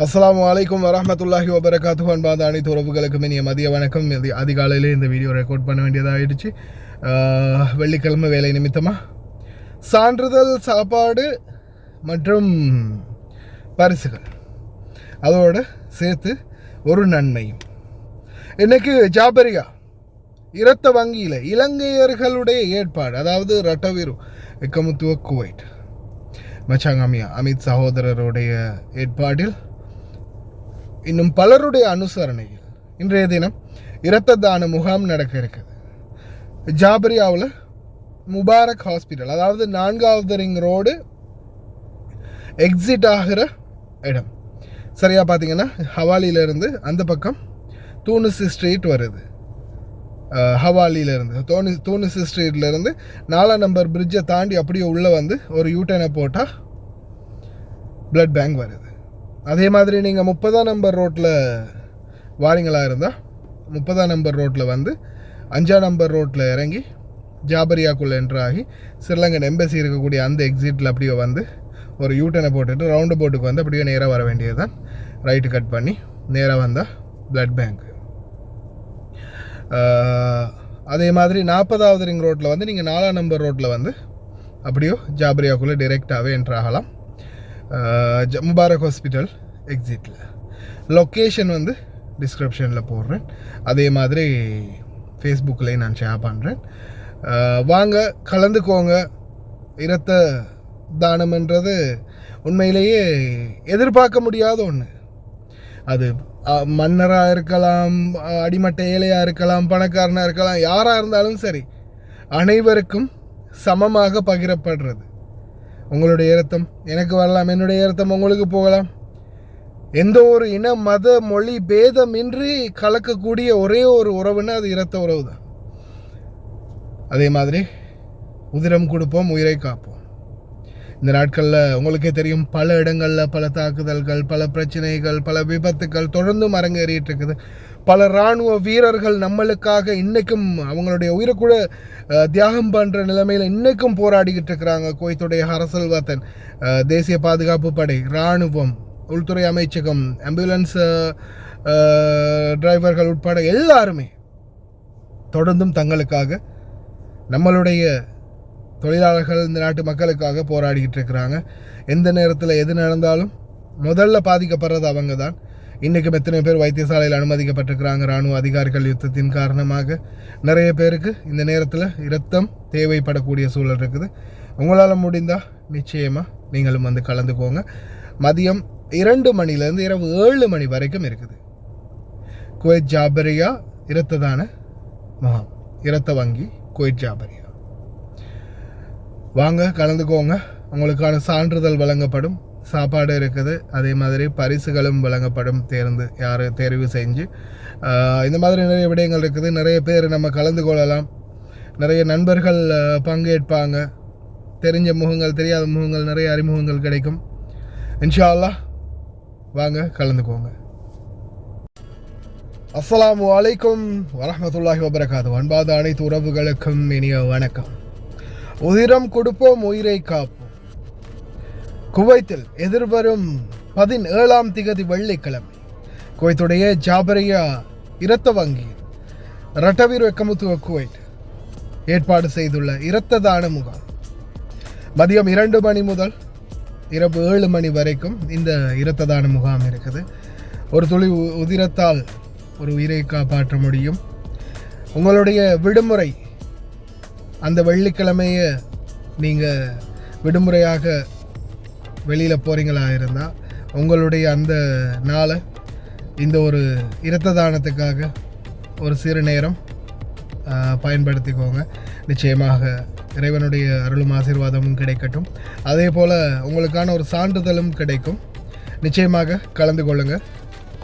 அஸ்ஸலாமு அலைக்கும் வரஹ்மத்துல்லாஹி வபரகாத்துஹு. அன்பான அனைத்து உறவுகளுக்கும் இனிய மதிய வணக்கம். அதிகாலையிலே இந்த வீடியோ ரெக்கார்ட் பண்ண வேண்டியதாகிடுச்சு. வெள்ளிக்கிழமை வேலை நிமித்தமாக சான்றிதழ், சாப்பாடு மற்றும் பரிசுகள் அதோடு சேர்த்து ஒரு நன்மையும். இன்றைக்கு ஜாபரியா இரத்த வங்கியில் இலங்கையர்களுடைய ஏற்பாடு, அதாவது ரட்டவிரு எக்கமுத்துவ குவைட் மச்சாங்காமியா அமித் சகோதரருடைய ஏற்பாட்டில் இன்னும் பலருடைய அனுசரணையில் இன்றைய தினம் இரத்த தான முகாம் நடக்க இருக்குது. ஜாபரியாவில் முபாரக் ஹாஸ்பிட்டல், அதாவது 4வது ரிங் ரோடு எக்ஸிட் ஆகிற இடம். சரியாக பார்த்தீங்கன்னா ஹவாலியிலேருந்து அந்த பக்கம் தூணுசி ஸ்ட்ரீட் வருது. ஹவாலியிலேருந்து தூணுசி ஸ்ட்ரீட்லேருந்து 4ஆம் நம்பர் பிரிட்ஜை தாண்டி அப்படியே உள்ளே வந்து ஒரு யூட்டனை போட்டால் பிளட் பேங்க் வருது. அதே மாதிரி நீங்கள் 30ஆம் நம்பர் ரோட்டில் வாரீங்களாக இருந்தால் 30ஆம் நம்பர் ரோட்டில் வந்து 5ஆம் நம்பர் ரோட்டில் இறங்கி ஜாபரியாக்குள்ளே என்ட்ராகி ஸ்ரீலங்கன் எம்பசி இருக்கக்கூடிய அந்த எக்ஸிட்டில் அப்படியே வந்து ஒரு யூட்டனை போட்டுட்டு ரவுண்டு போட்டுக்கு வந்து அப்படியே நேராக வர வேண்டியது தான். ரைட்டு கட் பண்ணி நேராக வந்தால் பிளட் பேங்க். அதே மாதிரி 40வது ரிங் ரோட்டில் வந்து நீங்கள் 4ஆம் நம்பர் ரோட்டில் வந்து அப்படியோ ஜாபரியாக்குள்ளே டிரெக்டாகவே என்ட்ராகலாம். முபாரக் ஹாஸ்பிட்டல் எக்ஸிட்டில். லொக்கேஷன் வந்து டிஸ்கிரிப்ஷனில் போடுறேன். அதே மாதிரி ஃபேஸ்புக்லேயும் நான் ஷேர் பண்ணுறேன். வாங்க கலந்துக்கோங்க. இரத்த தானம்ன்றது உண்மையிலேயே எதிர்பார்க்க முடியாத ஒன்று. அது மன்னராக இருக்கலாம், அடிமட்ட ஏழையாக இருக்கலாம், பணக்காரனாக இருக்கலாம், யாராக இருந்தாலும் சரி, அனைவருக்கும் சமமாக பகிரப்படுறது. உங்களுடைய இரத்தம் எனக்கு வரலாம், என்னுடைய இரத்தம் உங்களுக்கு போகலாம். எந்த ஒரு இன, மத, மொழி பேதமின்றி கலக்கக்கூடிய ஒரே ஒரு உறவுன்னா அது இரத்த உறவு தான். அதே மாதிரி உதிரம் கொடுப்போம், உயிரை காப்போம். இந்த நாட்களில் உங்களுக்கே தெரியும், பல இடங்களில் பல தாக்குதல்கள், பல பிரச்சனைகள், பல விபத்துக்கள் தொடர்ந்தும் அரங்கேறிட்டு இருக்குது. பல இராணுவ வீரர்கள் நம்மளுக்காக இன்றைக்கும் அவங்களுடைய உயிரை கூட தியாகம் பண்ணுற நிலைமையில் இன்றைக்கும் போராடிக்கிட்டு இருக்கிறாங்க. குவைத்துடைய அரசல் வத்தன், தேசிய பாதுகாப்பு படை, இராணுவம், உள்துறை அமைச்சகம், ஆம்புலன்ஸ் டிரைவர்கள் உட்பட எல்லாருமே தொடர்ந்தும் தங்களுக்காக, நம்மளுடைய தொழிலாளர்கள், இந்த நாட்டு மக்களுக்காக போராடிக்கிட்டு இருக்கிறாங்க. எந்த நேரத்தில் எது நடந்தாலும் முதல்ல பாதிக்கப்படுறது அவங்க தான். இன்றைக்கும் எத்தனை பேர் வைத்தியசாலையில் அனுமதிக்கப்பட்டிருக்கிறாங்க இராணுவ அதிகாரிகள் யுத்தத்தின் காரணமாக. நிறைய பேருக்கு இந்த நேரத்தில் இரத்தம் தேவைப்படக்கூடிய சூழல் இருக்குது. உங்களால் முடிந்தால் நிச்சயமாக நீங்களும் வந்து கலந்துக்கோங்க. மதியம் 2 மணிலேருந்து இரவு 7 மணி வரைக்கும் இருக்குது. குவைத் ஜாபரியா இரத்த தான முகாம், இரத்த வங்கி குவைத் ஜாபரியா. வாங்க கலந்துக்கோங்க. உங்களுக்கான சான்றிதழ் வழங்கப்படும், சாப்பாடு இருக்குது, அதே மாதிரி பரிசுகளும் வழங்கப்படும். தேர்வு செஞ்சு இந்த மாதிரி நிறைய விடயங்கள் இருக்குது. நிறைய பேர் நம்ம கலந்து கொள்ளலாம். நிறைய நண்பர்கள் பங்கேற்பாங்க. தெரிஞ்ச முகங்கள், தெரியாத முகங்கள், நிறைய அறிமுகங்கள் கிடைக்கும். இன்ஷா அல்லாஹ் வாங்க கலந்துக்கோங்க. அஸ்ஸலாமு அலைக்கும் வரஹ்மத்துல்லாஹி வபரகாத்துஹு. அன்பாத அனைத்து உறவுகளுக்கும் இனிய வணக்கம். உதிரம் கொடுப்போம், உயிரை காப்போம். குவைத்தில் எதிர்வரும் 17ஆம் திகதி வெள்ளிக்கிழமை குவைத்துடைய ஜாபரியா இரத்த வங்கி ரட்டவிரு எக்கமுத்துவ குவைட் ஏற்பாடு செய்துள்ள இரத்த தான முகாம் மதியம் 2 மணி முதல் இரவு 7 மணி வரைக்கும் இந்த இரத்த தான முகாம் இருக்குது. ஒரு துளி உதிரத்தால் ஒரு உயிரை காப்பாற்ற முடியும். உங்களுடைய விடுமுறை, அந்த வெள்ளிக்கிழமையை நீங்கள் விடுமுறையாக வெளியில் போகிறீங்களா இருந்தால் உங்களுடைய அந்த நாளை இந்த ஒரு இரத்த தானத்துக்காக ஒரு சிறு நேரம் பயன்படுத்திக்கோங்க. நிச்சயமாக இறைவனுடைய அருளும் ஆசீர்வாதமும் கிடைக்கட்டும். அதே போல் உங்களுக்கான ஒரு சான்றிதழும் கிடைக்கும். நிச்சயமாக கலந்து கொள்ளுங்கள்.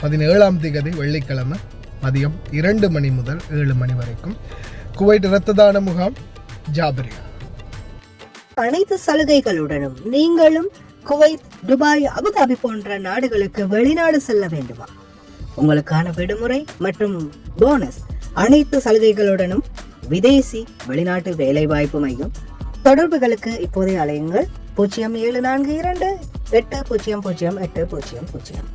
17ஆம் திகதி வெள்ளிக்கிழமை மதியம் 2 மணி முதல் 7 மணி வரைக்கும் குவைட் இரத்த தான முகாம் ஜாபரியா. அனைத்து சலுகைகளுடனும் நீங்களும் குவைத், துபாய், அபுதாபி போன்ற நாடுகளுக்கு வெளிநாடு செல்ல வேண்டுமா? உங்களுக்கான விடுமுறை மற்றும் போனஸ் அனைத்து சலுகைகளுடனும் விதேசி வெளிநாட்டு வேலைவாய்ப்பு மையம். தொடர்புகளுக்கு இப்போதைய அலையுங்கள் 0742 800 800.